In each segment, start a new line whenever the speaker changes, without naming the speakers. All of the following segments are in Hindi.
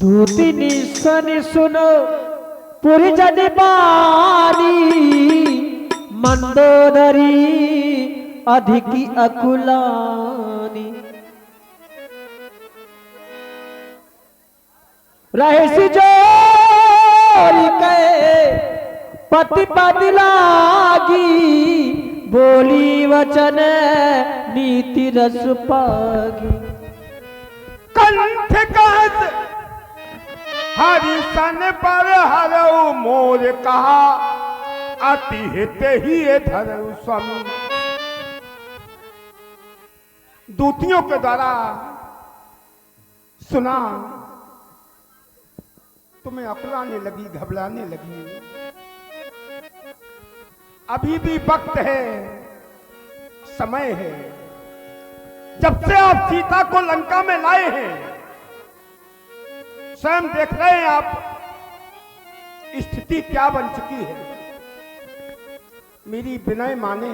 दूतिनी सनि सुनो पुरी जनि बानी मंदोदरी अधिकी अकुलानी रहसी जोरी के पति पति लागी बोली वचन नीति रस पागी
कंठ कहत हरि सन पर हरऊ मोर कहा अति हित ही धरऊ स्वामी। दूतियों के द्वारा सुना, तुम्हें अकुलाने लगी, घबराने लगी। अभी भी वक्त है, समय है। जब से आप सीता को लंका में लाए हैं, स्वयं देख रहे हैं आप स्थिति क्या बन चुकी है। मेरी विनय माने,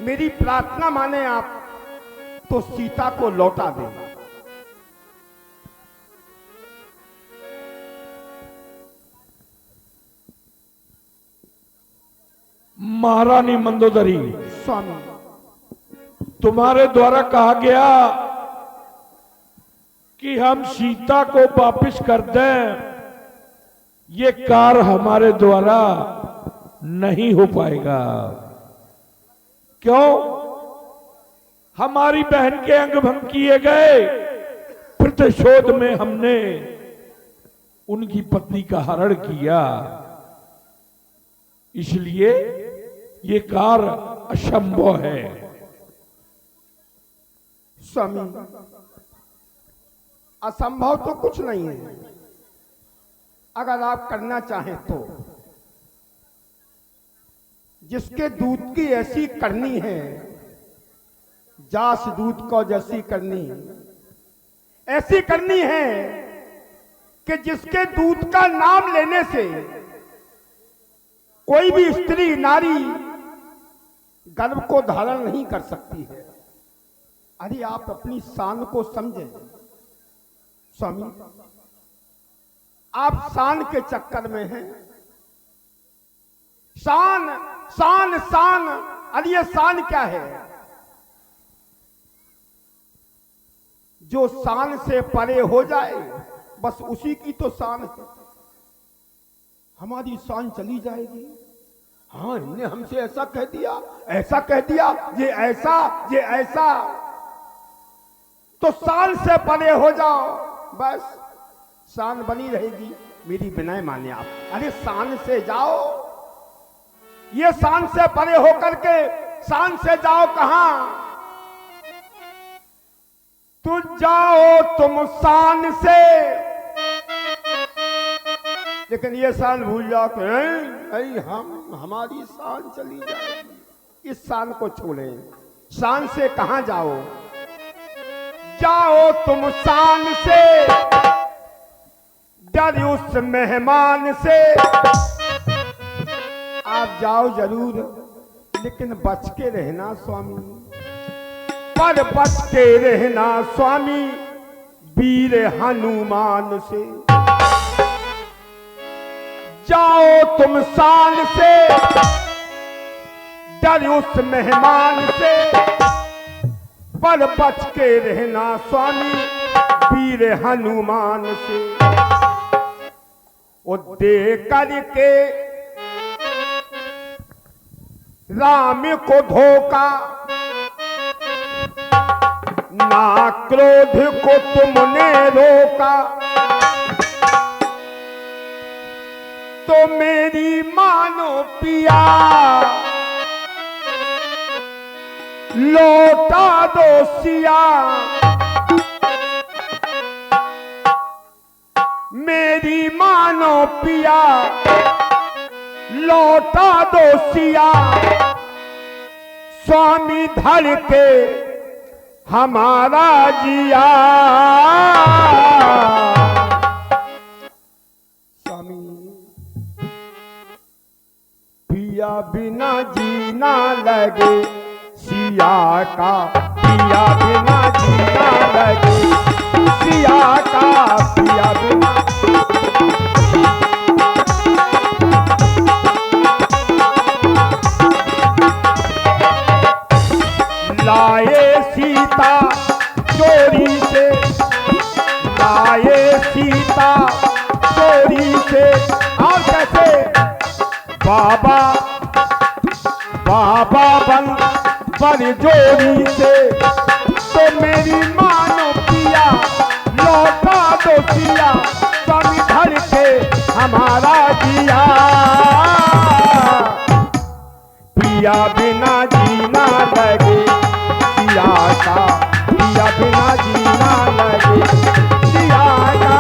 मेरी प्रार्थना माने आप तो सीता को लौटा दें।
महारानी मंदोदरी,
स्वामी,
तुम्हारे द्वारा कहा गया कि हम सीता को वापस कर दें, ये कार्य हमारे द्वारा नहीं हो पाएगा। क्यों? हमारी बहन के अंग भंग किए गए, प्रतिशोध में हमने उनकी पत्नी का हरण किया, इसलिए ये कार्य असंभव है।
स्वामी, असंभव तो कुछ नहीं है। अगर आप करना चाहें तो जिसके दूध की ऐसी करनी है, जास दूध को जैसी करनी, ऐसी करनी है कि जिसके दूध का नाम लेने से कोई भी स्त्री नारी गर्भ को धारण नहीं कर सकती है। अरे आप अपनी शान को समझें स्वामी, आप शान के चक्कर में हैं। शान शान शान, अरे ये शान क्या है? जो शान से परे हो जाए बस उसी की तो शान है। हमारी शान चली जाएगी। हाँ, इन्होंने हमसे ऐसा कह दिया, ऐसा कह दिया, ये ऐसा, ये ऐसा, तो शान से परे हो जाओ, बस शान बनी रहेगी। मेरी विनय माने आप, अरे शान से जाओ, ये शान से परे होकर के शान से जाओ कहां? तुम जाओ तुम शान से, लेकिन ये शान भूल जाओ कि हमारी शान चली जाएगी। इस शान को छोड़े, शान से कहां जाओ? जाओ तुम शान से, डर उस मेहमान से। आप जाओ जरूर, लेकिन बच के रहना स्वामी, पर बच के रहना स्वामी वीर हनुमान से। जाओ तुम शान से, डर उस मेहमान से, पर बच के रहना स्वामी वीर हनुमान से। वो दे करके राम को धोखा, ना क्रोध को तुमने रोका, तो मेरी मानो पिया लौटा दो सिया। मेरी मानो पिया लौटा दो सिया। स्वामी धर के हमारा जिया। स्वामी, पिया बिना जीना लगे, सिया का पिया बिना जीना लगे, सिया का पिया बिना और कैसे बाबा बाबा बन पर जोड़ी से तो मेरी मानो पिया लौटा दो सिया स्वामी धर के हमारा जिया पिया बिना जीना लगे पिया का पिया बिना जीना लगे पिया का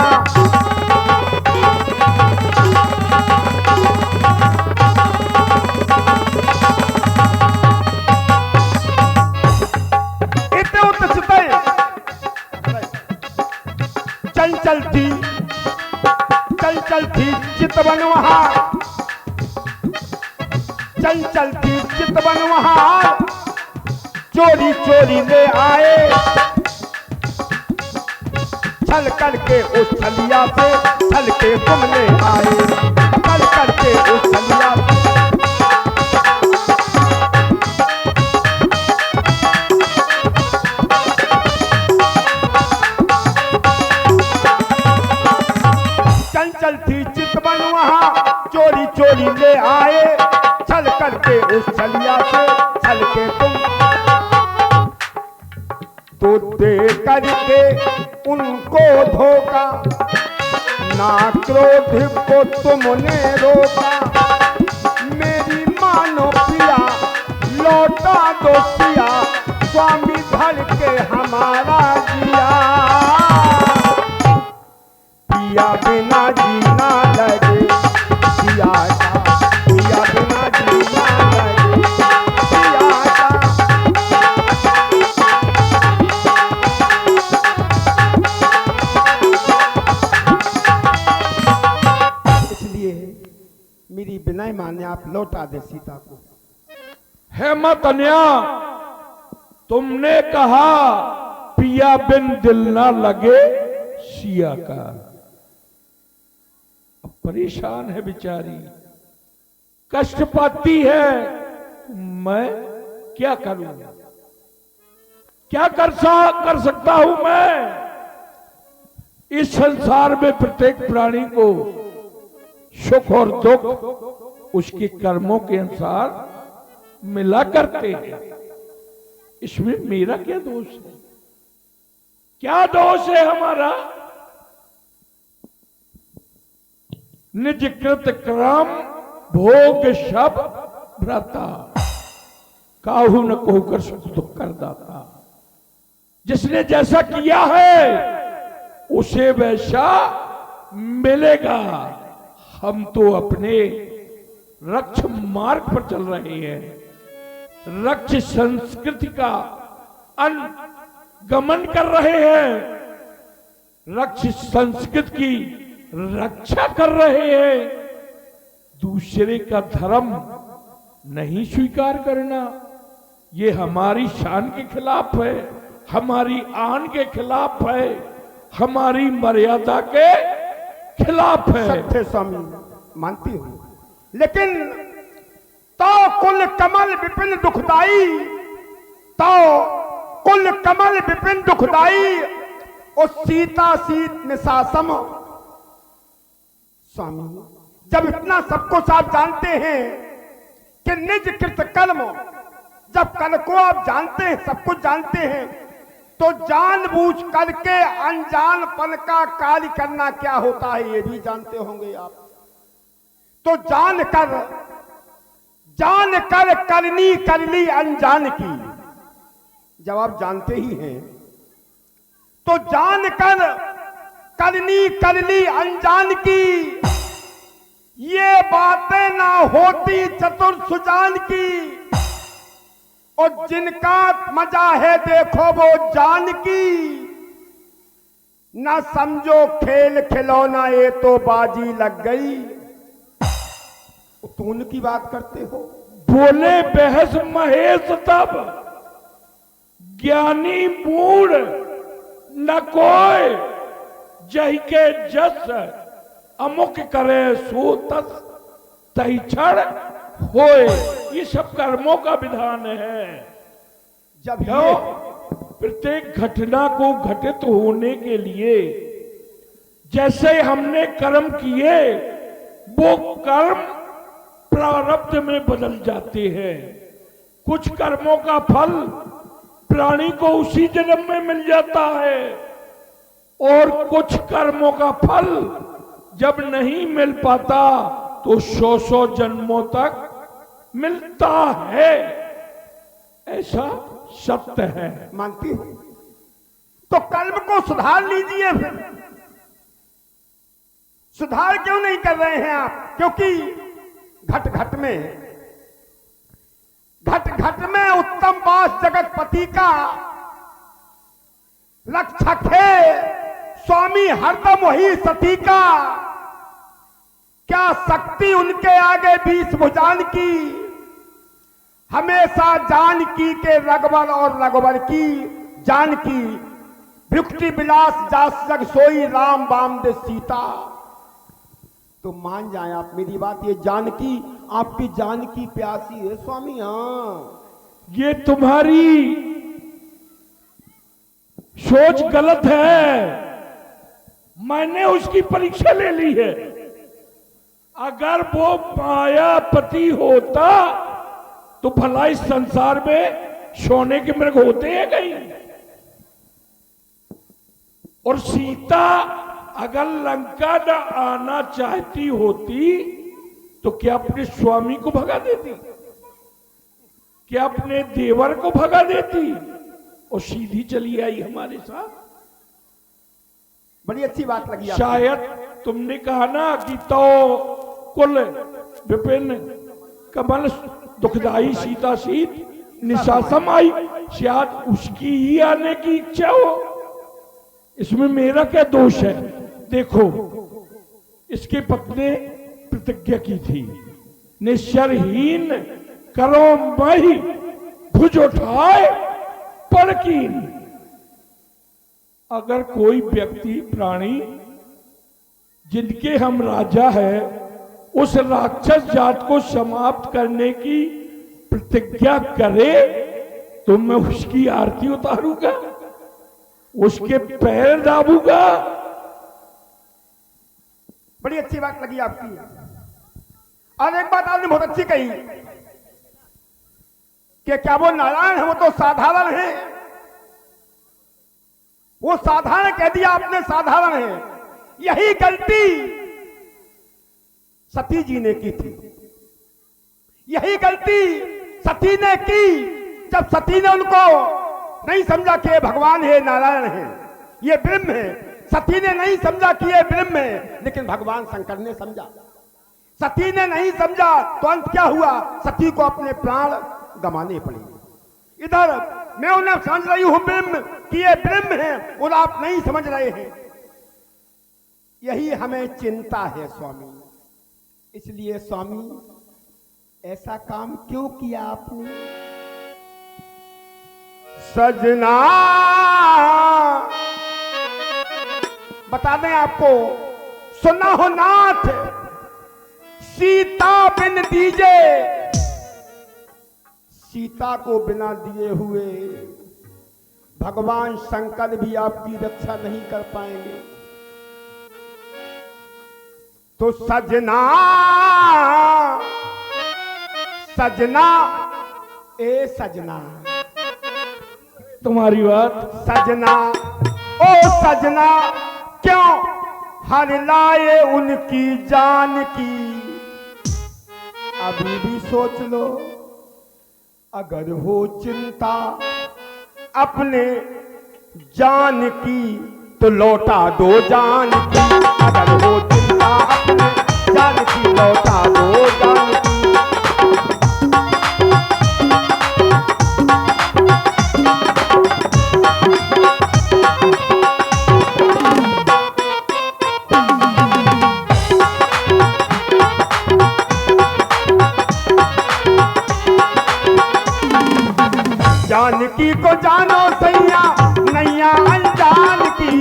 चंचल थी चितवन वहां चंचल थी चितवन वहां चोरी चोरी ले आए छल करके उस छलिया से छल के तुम ले आए छल करके उस छलिया से चंचल थी चितवन वहां चोरी चोरी ले आए छल करके उस छलिया से छल के तुम तो दे करके उनको धोखा ना क्रोध को तुमने रोका मेरी मानो पिया लौटा दो पिया स्वामी धर के हमारा जिया पिया बिना जीना लगे पिया का पिया बिना जीना लगे पिया का इसलिए मेरी बिना माने आप लौटा दे सीता को।
हेमत अन्या तुमने कहा पिया बिन दिल ना लगे सिया का। अब परेशान है बेचारी, कष्ट पाती है, मैं क्या करूं, क्या कर सकता हूं मैं। इस संसार में प्रत्येक प्राणी को सुख और दुख उसके कर्मों के अनुसार मिला करते हैं। इसमें मेरा क्या दोष है, क्या दोष है हमारा। निज कृत क्रम भोग शब भ्राता काहू न कोहू कर सुख दुख कर दाता। जिसने जैसा किया है उसे वैसा मिलेगा। हम तो अपने रक्ष मार्ग पर चल रहे हैं, रक्ष संस्कृति का अनुगमन कर रहे हैं, रक्ष संस्कृति की रक्षा कर रहे हैं। दूसरे का धर्म नहीं स्वीकार करना ये हमारी शान के खिलाफ है, हमारी आन के खिलाफ है, हमारी मर्यादा के खिलाफ है।
सत्य स्वामी मानती हूं, लेकिन तो कुल कमल विपिन दुखदाई, तो कुल कमल विपिन दुखदाई और सीता सीत निशासम। स्वामी जब इतना सब कुछ आप जानते हैं कि निज कृत कर्म, जब कल को आप जानते हैं, सब कुछ जानते हैं, तो जानबूझ करके अनजानपन का कार्य करना क्या होता है ये भी जानते होंगे आप। तो जानकर करनी कर ली अनजान की। जब आप जानते ही हैं तो जानकर करनी कर ली अनजान की। ये बातें ना होती चतुर सुजान की, और जिनका मजा है देखो वो जान की। ना समझो खेल खिलौना ये तो बाजी लग गई। तो उनकी बात करते हो।
बोले बहस महेश तब ज्ञानी मूड न कोय, जही के जस अमुक करे सो तस तही क्षण होए। ये सब कर्मों का विधान है।
जब
क्यों प्रत्येक घटना को घटित होने के लिए जैसे हमने कर्म किए वो कर्म प्रारब्ध में बदल जाते हैं। कुछ कर्मों का फल प्राणी को उसी जन्म में मिल जाता है और कुछ कर्मों का फल जब नहीं मिल पाता तो 100 जन्मों तक मिलता है। ऐसा सत्य है।
मानती हूं। तो कर्म को सुधार लीजिए फिर। सुधार क्यों नहीं कर रहे हैं आप? क्योंकि घट घट में उत्तम वास जगतपति का रक्षक है स्वामी हरदम वही सती का। क्या शक्ति उनके आगे 20 भुजान की, हमेशा जानकी के रघुवर और रघुवर की जानकी। भुक्ति विलास जास जग सोई राम बाम दे सीता। तो मान जाए आप मेरी बात, ये जानकी आपकी जान की प्यासी है स्वामी। हाँ,
ये तुम्हारी सोच गलत है। मैंने उसकी परीक्षा ले ली है। अगर वो मायापति होता तो भला इस संसार में सोने के मृग होते हैं कहीं? और सीता अगर लंका न आना चाहती होती तो क्या अपने स्वामी को भगा देती? क्या अपने देवर को भगा देती और सीधी चली आई हमारे साथ?
बड़ी अच्छी बात लगी आपको।
शायद तुमने कहा ना कि तो कुल विपिन कमल दुखदाई सीता सीत निशासम आई, शायद उसकी ही आने की इच्छा हो। इसमें मेरा क्या दोष है? देखो, इसके पत्नी प्रतिज्ञा की थी, निश्चरहीन करो मही भुज उठाए पड़कीन। अगर कोई व्यक्ति प्राणी जिनके हम राजा है उस राक्षस जात को समाप्त करने की प्रतिज्ञा करे तो मैं उसकी आरती उतारूंगा, उसके पैर दाबूंगा।
बड़ी अच्छी बात लगी आपकी। और एक बात आपने बहुत अच्छी कही कि क्या वो नारायण है? वो तो साधारण है। वो साधारण कह दिया आपने, साधारण है। यही गलती सती जी ने की थी। यही गलती सती ने की जब सती ने उनको नहीं समझा कि ये भगवान है, नारायण है, ये ब्रह्म है। सती ने नहीं समझा कि ये ब्रह्म है, लेकिन भगवान शंकर ने समझा। सती ने नहीं समझा तो अंत क्या हुआ? सती को अपने प्राण गंवाने पड़े। इधर मैं उन्हें समझ रही हूं ब्रह्म कि ये ब्रह्म है और आप नहीं समझ रहे हैं। यही हमें चिंता है स्वामी। इसलिए स्वामी ऐसा काम क्यों किया आपने? सजना बता दें आपको, सुना हो नाथ सीता बिन दीजे। सीता को बिना दिए हुए भगवान शंकर भी आपकी रक्षा नहीं कर पाएंगे। तो सजना सजना ए सजना,
तुम्हारी बात
सजना ओ सजना, क्यों हर लाए उनकी जान की। अभी भी सोच लो, अगर हो चिंता अपने जान की तो लौटा दो जान की। अगर हो चिंता अपने जान की लौटा दो जान की। जानकी को जानो सैया नैया अनजान की।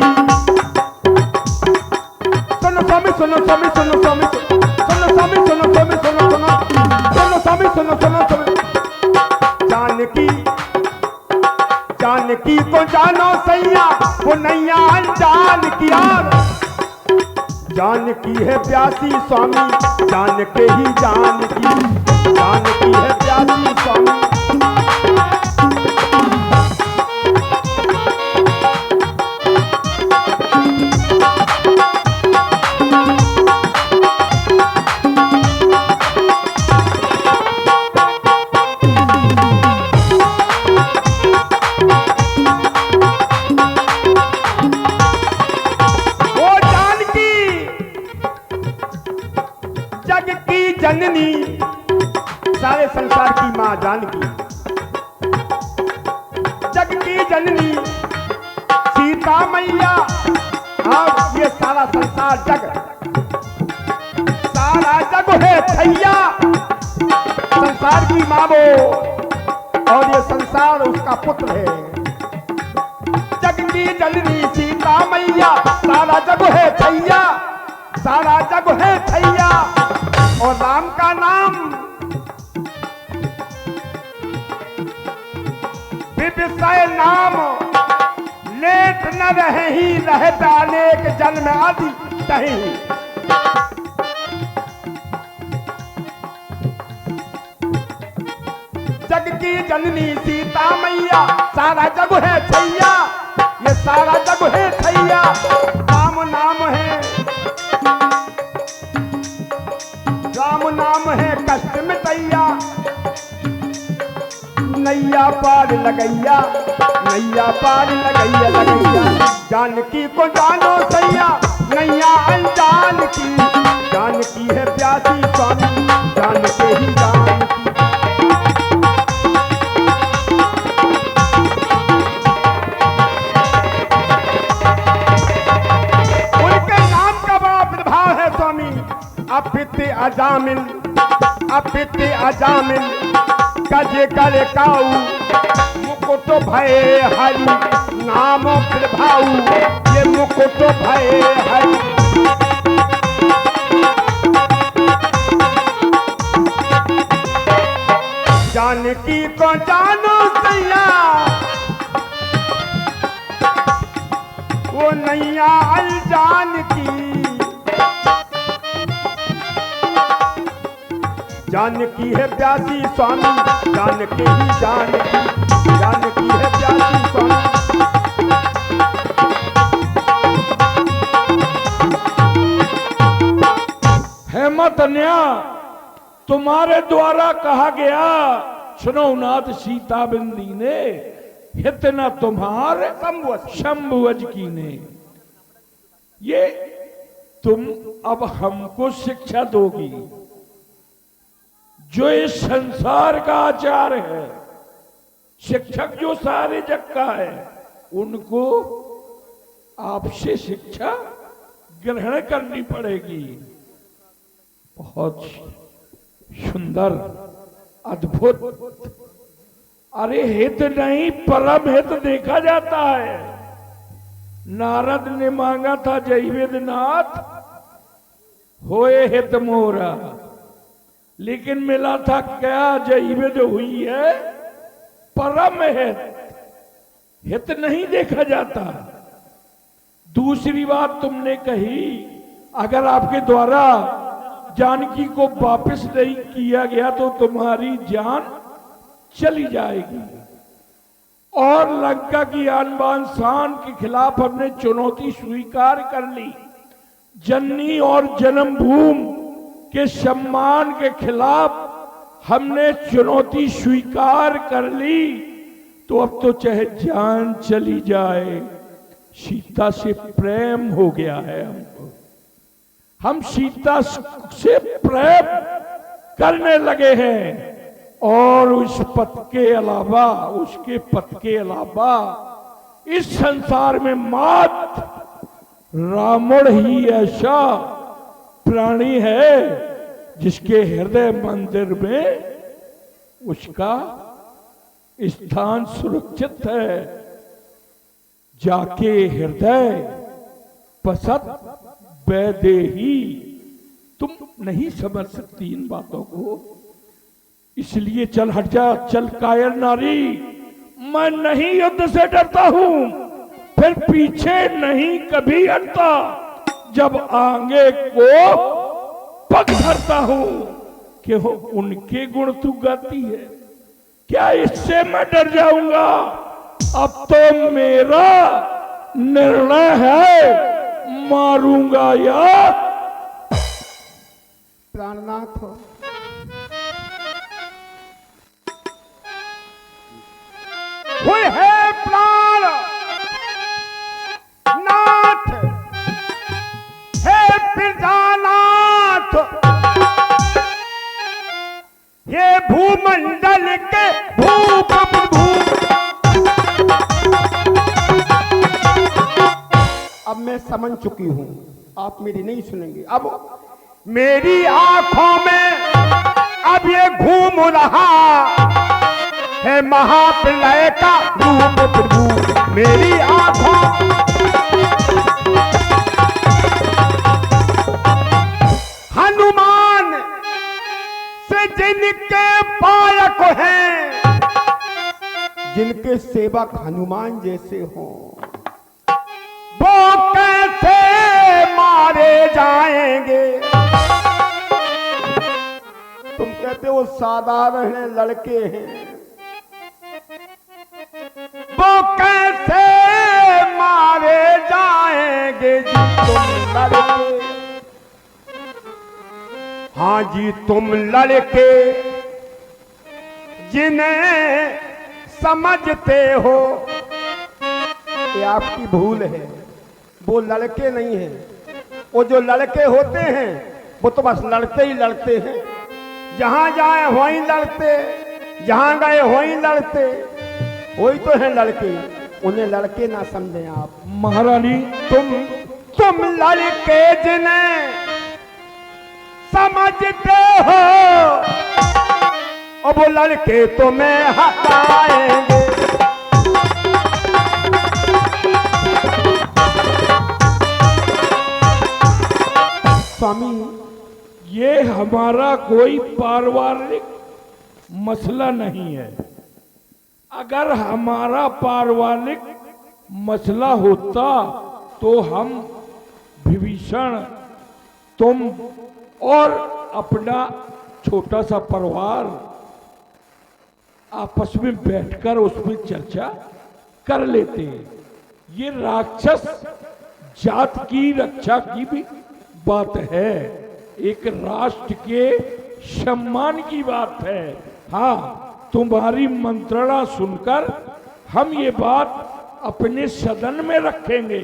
सुनो स्वामी सुनो स्वामी सुनो स्वामी सुनो स्वामी सुनो स्वामी सुनो सुनो सुनो स्वामी सुनो सुनो सुनो। जानकी को जानो सैया वो नैया अनजान की। जानकी है प्यासी स्वामी जान के ही जानकी है प्यासी स्वामी। जननी सारे संसार की मां जानकी, जग की जननी सीता मैया। आप ये सारा संसार सारा जग है थैया, संसार की मां वो और ये संसार उसका पुत्र है। जग की जननी सीता मैया, सारा जग है थैया, सारा जग है थैया। और राम का नाम विषय नाम लेट न रहे ही रहता अनेक जन्म आदि तही। जग की जननी सीता मैया, सारा जग है थैया, ये सारा जग है थैया। राम नाम है, राम नाम है कष्ट मिटैया। नैया पार लगैया, नैया पार लगैया। जानकी को जानो सैया, नैया अनजान की। जानकी है प्यासी स्वामी जान के ही जानकी। उनके नाम का बड़ा प्रभाव है स्वामी। अपित अजामिल, अपित अजामिल, गजे करे काऊ, मुकुट भये हरि नाम प्रभाऊ। ये मुकुट भये हरि। जानकी को जानो सैया, वो नैया अनजान की। जानकी है प्यासी स्वामी जान के ही जानकी। जानकी है प्यासी स्वामी।
हेमत अन्या तुम्हारे द्वारा कहा गया, सुनो नाथ सीता बिंदी ने हित न तुम्हारे शंभुवज की ने। ये तुम अब हमको शिक्षा दोगी। जो इस संसार का आचार है, शिक्षक जो सारे जग का है, उनको आपसे शिक्षा ग्रहण करनी पड़ेगी। बहुत सुंदर, अद्भुत। अरे हित नहीं परम हित देखा जाता है। नारद ने मांगा था जय वेदनाथ होए हित मोरा, लेकिन मिला था क्या? जय वेद हुई है परम हित नहीं देखा जाता। दूसरी बात तुमने कही, अगर आपके द्वारा जानकी को वापस नहीं किया गया तो तुम्हारी जान चली जाएगी। और लंका की आन बान शान के खिलाफ हमने चुनौती स्वीकार कर ली। जननी और जन्मभूमि के सम्मान के खिलाफ हमने चुनौती स्वीकार कर ली। तो अब तो चाहे जान चली जाए, सीता से प्रेम हो गया है हमको। हम सीता से प्रेम करने लगे हैं। और उस पथ के अलावा, उसके पथ के अलावा इस संसार में मात्र रावण ही ऐसा प्राणी है जिसके हृदय मंदिर में उसका स्थान सुरक्षित है। जाके हृदय पसत वैदेही। तुम नहीं समझ सकती इन बातों को, इसलिए चल हट जा। चल कायर नारी, मैं नहीं युद्ध से डरता हूं, फिर पीछे नहीं कभी हटता। जब आगे को पग धरता हूं कि हो उनके गुण तू गाती है, क्या इससे मैं डर जाऊंगा? अब तो मेरा निर्णय है, मारूंगा या
प्राणनाथ हुए है प्राण नाथ है प्रजानाथ, ये भूमंडल के भूप प्रभु। अब मैं समझ चुकी हूं, आप मेरी नहीं सुनेंगे। अब मेरी आंखों में अब ये घूम रहा है महाप्रलय का रूप प्रभु। मेरी आंखों हनुमान से जिनके पायक हैं, जिनके सेवक हनुमान जैसे हों, वो कैसे मारे जाएंगे? तुम कहते हो साधारण लड़के हैं, वो कैसे मारे जाएंगे जी तुम लड़के? हाँ जी तुम लड़के जिन्हें समझते हो, ये आपकी भूल है। वो लड़के नहीं हैं, वो जो लड़के होते हैं वो तो बस लड़ते ही लड़ते हैं, जहां जाए वहीं लड़ते, जहां गए वहीं लड़ते, वही तो है लड़के। उन्हें लड़के ना समझें आप।
महारानी
तुम लड़के जिन्हें समझते हो, और वो लड़के तुम्हें हटाएंगे। स्वामी
ये हमारा कोई पारिवारिक मसला नहीं है। अगर हमारा पारिवारिक मसला होता तो हम विभीषण, तुम और अपना छोटा सा परिवार आपस में बैठकर उसमें चर्चा कर लेते हैं। ये राक्षस जात की रक्षा की भी बात है, एक राष्ट्र के सम्मान की बात है। हाँ, तुम्हारी मंत्रणा सुनकर हम ये बात अपने सदन में रखेंगे।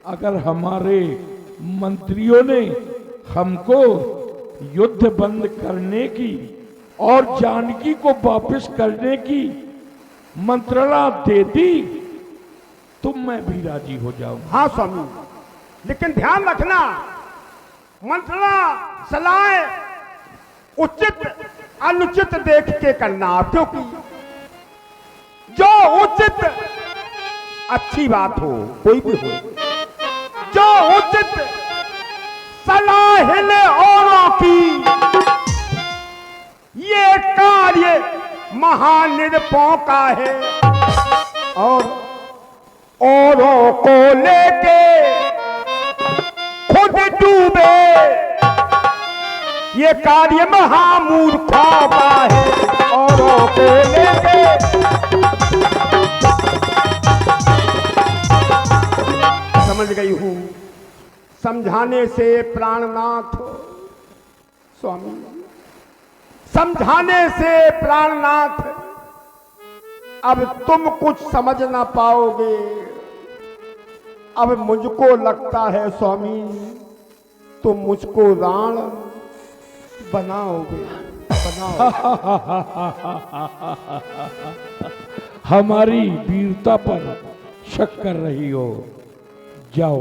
अगर हमारे मंत्रियों ने हमको युद्ध बंद करने की और जानकी को वापस करने की मंत्रणा दे दी तो मैं भी राजी हो जाऊं।
हाँ स्वामी, लेकिन ध्यान रखना, मंत्रणा सलाह उचित अनुचित देख के करना, क्योंकि जो उचित अच्छी बात हो, कोई भी हो, जो उचित सलाह ले औरों की, ये कार्य महानिरपों का है, और औरों को लेके खुद डूबे ये कार्य महामूर्खों का है। औरों को लेके समझ गई हूं, समझाने से प्राणनाथ स्वामी, समझाने से प्राणनाथ अब तुम कुछ समझ ना पाओगे। अब मुझको लगता है स्वामी तुम मुझको राण बनाओगे।
हमारी वीरता पर शक कर रही हो? जाओ,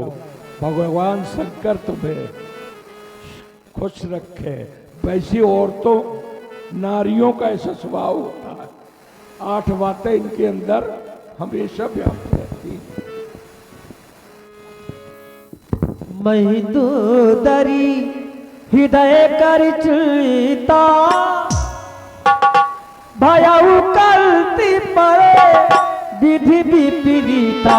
भगवान शंकर तुम्हें खुश रखे। वैसी औरतों नारियों का ऐसा स्वभाव होता है, 8 बातें इनके अंदर हमेशा व्याप्त रहती हैं।
महीदूदरी हृदय कर चिता, भयउ कल्ति पड़े विधि विपरीता।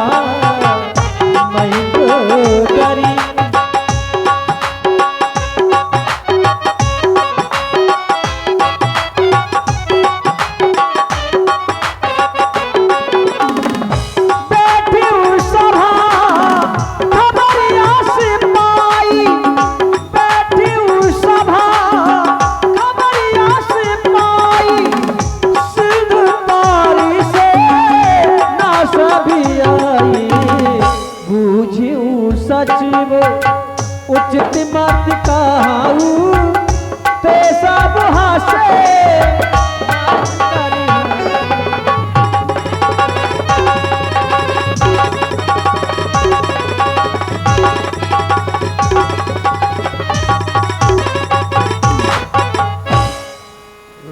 महीदूदरी सचिव उचित मत कहाऊ ते सब हासे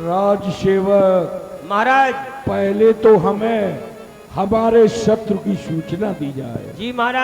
राजसेवक
महाराज।
पहले तो हमें हमारे शत्रु की सूचना दी जाए।
जी महाराज।